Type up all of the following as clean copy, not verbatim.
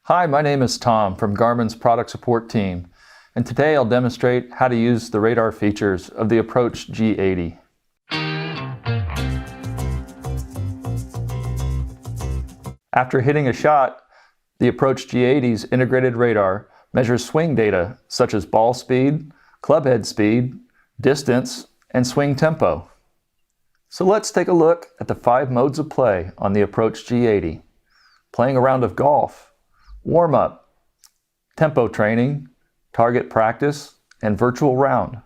Hi, my name is Tom from Garmin's product support team, and today I'll demonstrate how to use the radar features of the Approach G80. After hitting a shot, the Approach G80's integrated radar measures swing data such as ball speed, club head speed, distance, and swing tempo. So let's take a look at the 5 modes of play on the Approach G80. Playing a round of golf, warm-up, tempo training, target practice, and virtual round.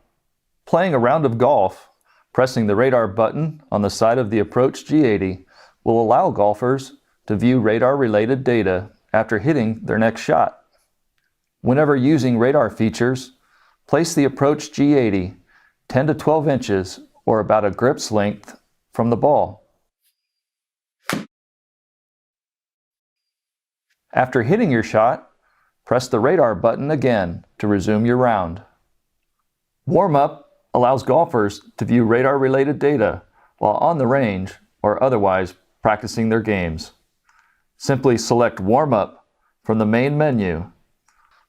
Playing a round of golf, pressing the radar button on the side of the Approach G80 will allow golfers to view radar-related data after hitting their next shot. Whenever using radar features, place the Approach G80 10 to 12 inches or about a grip's length from the ball. After hitting your shot, press the radar button again to resume your round. Warm-up allows golfers to view radar-related data while on the range or otherwise practicing their games. Simply select Warm-up from the main menu.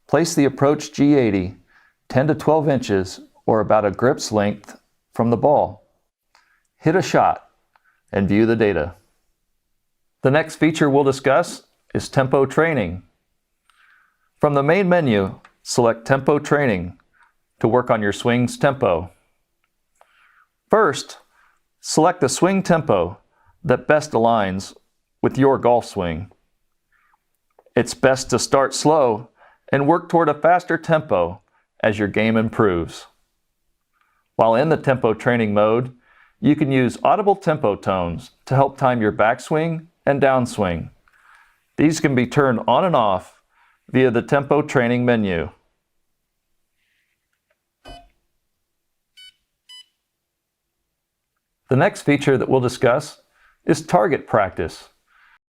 Place the Approach G80 10 to 12 inches or about a grip's length from the ball. Hit a shot and view the data. The next feature we'll discuss is tempo training. From the main menu, select Tempo Training to work on your swing's tempo. First, select the swing tempo that best aligns with your golf swing. It's best to start slow and work toward a faster tempo as your game improves. While in the tempo training mode, you can use audible tempo tones to help time your backswing and downswing. These can be turned on and off via the tempo training menu. The next feature that we'll discuss is target practice.